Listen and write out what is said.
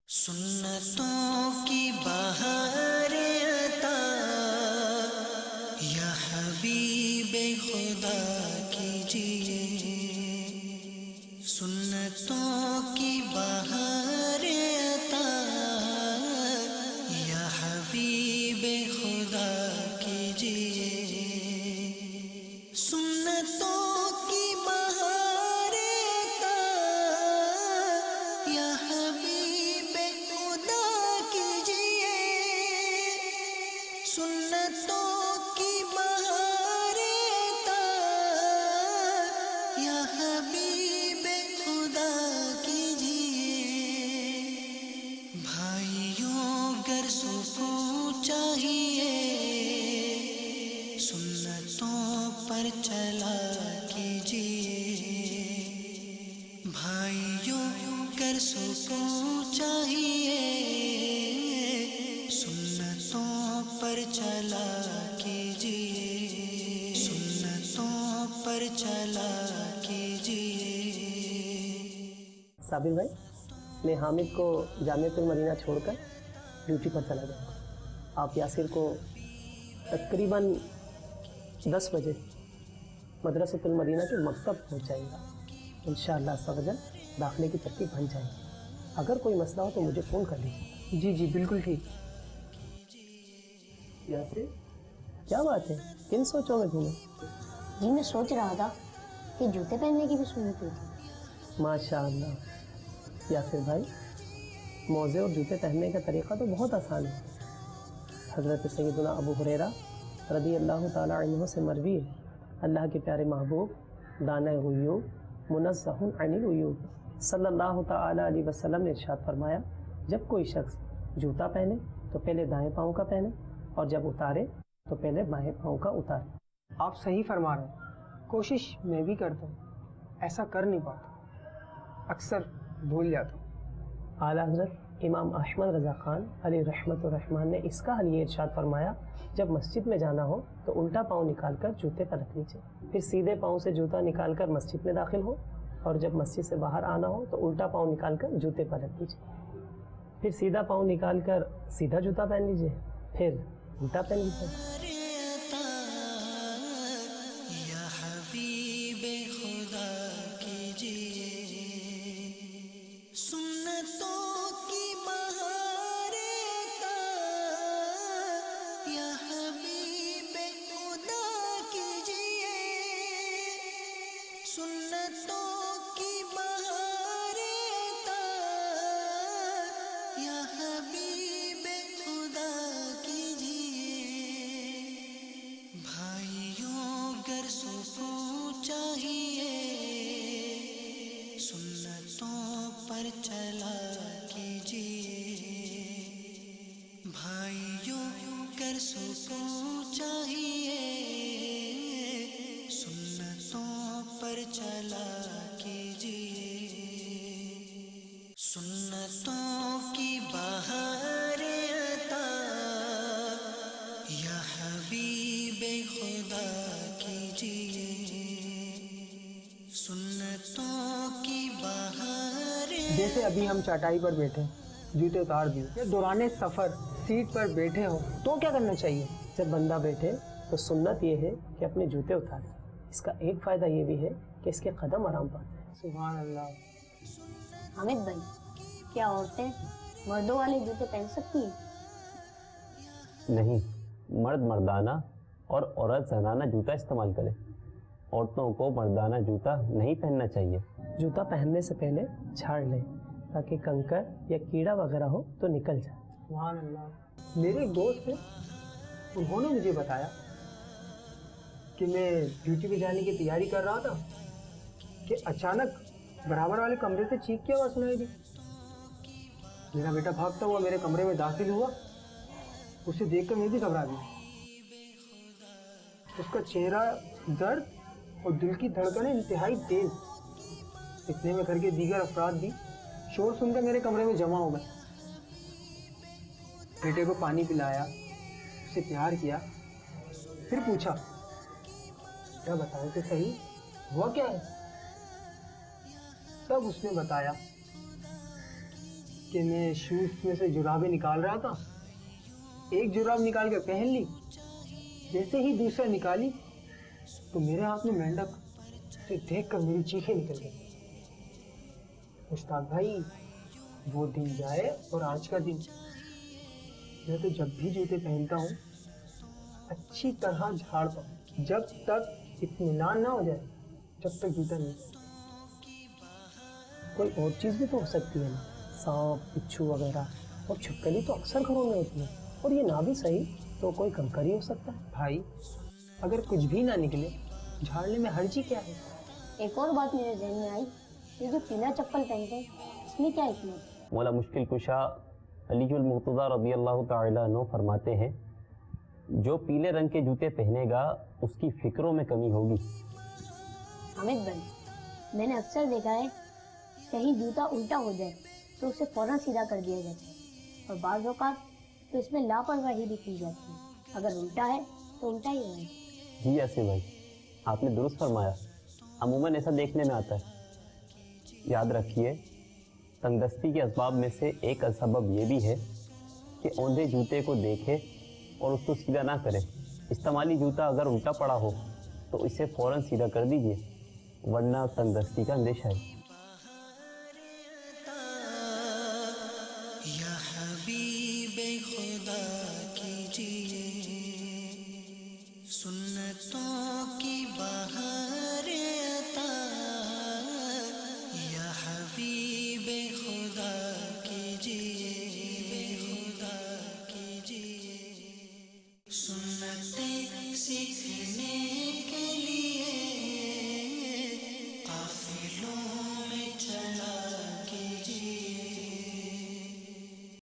سنتوں کی بہار عطا یا حبیب خدا کیجیے، سنتوں کی بہار عطا یا حبیب خدا کیجیے، سنتوں کی بہار عطا یا حبیب خدا کیجیے، سنتوں کی بہار عطا یا حبیب خدا کیجیے۔ بھائیوں گر سکون چاہیے، سنتوں پر چلا کیجیے، بھائیوں گر سکون چاہیے، سنتوں پر چلا کیجیے، سنتوں پر چلا کیجیے۔ صابر بھائی، میں حامد کو جامعۃ المدینہ چھوڑ کر ڈیوٹی پر چلا جاؤں گا۔ آپ یاسر کو تقریباً 10 بجے مدرسۃ المدینہ کے مکتب پہنچائے گا۔ انشاءاللہ عز و جل داخلے کی ترتیب بن جائے گی۔ اگر کوئی مسئلہ ہو تو مجھے فون کر لیجیے۔ جی بالکل ٹھیک۔ یاسر، کیا بات ہے؟ کن سوچوں میں گھومے؟ جی میں سوچ رہا تھا کہ جوتے پہننے کی بھی سنت ہوتی۔ ماشاء اللہ یاسر بھائی، موزے اور جوتے پہننے کا طریقہ تو بہت آسان ہے۔ حضرت سیدنا ابو ہریرہ رضی اللہ تعالی عنہ سے مروی ہے، اللہ کے پیارے محبوب دانۂ غیوب منزہ عن العیوب صلی اللہ تعالی علیہ وسلم نے ارشاد فرمایا، جب کوئی شخص جوتا پہنے تو پہلے دائیں پاؤں کا پہنے، اور جب اتارے تو پہلے بائیں پاؤں کا اتارے۔ آپ صحیح فرما رہے ہیں، کوشش میں بھی کرتا ہوں، ایسا کر نہیں پاتا، اکثر بھول جاتا ہوں۔ اعلیٰ حضرت امام احمد رضا خان علیہ رحمۃ الرحمن نے اس کا حل یہ ارشاد فرمایا، جب مسجد میں جانا ہو تو الٹا پاؤں نکال کر جوتے پر رکھ لیجیے، پھر سیدھے پاؤں سے جوتا نکال کر مسجد میں داخل ہو، اور جب مسجد سے باہر آنا ہو تو الٹا پاؤں نکال کر جوتے پر رکھ لیجیے، پھر سیدھا پاؤں نکال کر سیدھا جوتا پہن لیجیے، پھر الٹا پہن لیجیے۔ یا حبیب خدا کیجیے، سنتوں کی بہار عطا یا حبیب خدا کیجیے، سنتوں کی بہار عطا یا حبیب خدا کیجیے۔ بھائیوں گر سکون چاہیے، سنتوں پر چلا کیجیے، بھائیوں گر سکون چاہیے، سنتوں پر چلا کیجیے، سنتوں کی بہار عطا یا حبیب خدا کیجیے، سنتوں کی بہار جیسے ابھی ہم چٹائی پر بیٹھے، جوتے اتار دیے، یا دوران سفر سیٹ پر بیٹھے ہو تو کیا کرنا چاہیے؟ جب بندہ بیٹھے تو سنت یہ ہے کہ اپنے جوتے اتارے۔ اس کا ایک فائدہ یہ بھی ہے کہ اس کے قدم آرام پاتے ہیں۔ سبحان اللہ۔ حامد بھائی، کیا عورتیں مردوں والے جوتے پہن سکتی ہیں؟ نہیں، مرد مردانہ اور عورت زنانہ جوتا استعمال کرے۔ عورتوں کو مردانہ جوتا نہیں پہننا چاہیے۔ جوتا پہننے سے پہلے جھاڑ لیں تاکہ کنکر یا کیڑا وغیرہ ہو تو نکل جائے۔ سبحان اللہ۔ میرے ایک دوست ہیں، انہوں نے مجھے بتایا کہ میں ڈیوٹی پہ جانے کی تیاری کر رہا تھا کہ اچانک برابر والے کمرے سے چیخ کی آواز سنائی دی۔ میرا بیٹا بھاگتا ہوا میرے کمرے میں داخل ہوا، اسے دیکھ کر میں بھی گھبرا گیا۔ اس کا چہرہ زرد اور دل کی دھڑکنیں انتہائی تیز۔ اتنے میں گھر کے دیگر افراد بھی شور سن کر میرے کمرے میں جمع ہو گئے۔ بیٹے کو پانی پلایا، اسے پیار کیا، پھر پوچھا، کیا بتاؤ کہ صحیح ہوا کیا ہے؟ تب اس نے بتایا کہ میں شوز میں سے جرابیں نکال رہا تھا، ایک جراب نکال کے پہن لی، جیسے ہی دوسرا نکالی تو میرے ہاتھ میں مینڈک، اسے دیکھ کر میری چیخیں نکل گئی۔ مشتاق بھائی، وہ دن جائے اور آج کا دن، میں تو جب بھی جوتے پہنتا ہوں اچھی طرح جھاڑتا ہوں، جب تک اطمینان نہ ہو جائے جب تک جوتا نہیں۔ کوئی اور چیز بھی تو ہو سکتی ہے نا، سانپ بچھو وغیرہ، اور چھپکلی تو اکثر گھروں میں ہوتی ہے، اور یہ نہ بھی صحیح تو کوئی کنکر ہی ہو سکتا ہے۔ بھائی اگر کچھ بھی نہ نکلے جھاڑنے میں حرجی کیا ہے؟ ایک اور بات میرے ذہن میں آئی، یہ جو پیلا چپل پہنتے ہیں اس میں کیا حکمت ہے؟ مولا مشکل کشا علی المرتضیٰ رضی اللہ تعالیٰ عنہ فرماتے ہیں، جو پیلے رنگ کے جوتے پہنے گا اس کی فکروں میں کمی ہوگی۔ حامد بھائی، میں نے اکثر دیکھا ہے کہیں جوتا الٹا ہو جائے تو اسے فوراً سیدھا کر دیا جاتا ہے، اور بعض اوقات تو اس میں لاپرواہی بھی کی جاتی ہے۔ اگر الٹا ہے تو الٹا ہی رہے۔ جی یاسر بھائی، آپ نے درست فرمایا، عموماً ایسا دیکھنے میں آتا ہے۔ یاد رکھیے، تنگ دستی کے اسباب میں سے ایک سبب یہ بھی ہے کہ اوندھے جوتے کو دیکھے اور اس کو سیدھا نہ کرے۔ استعمالی جوتا اگر الٹا پڑا ہو تو اسے فوراً سیدھا کر دیجیے، ورنہ تنگ دستی کا اندیشہ ہے۔ یا حبیب خدا کیجیے سنتوں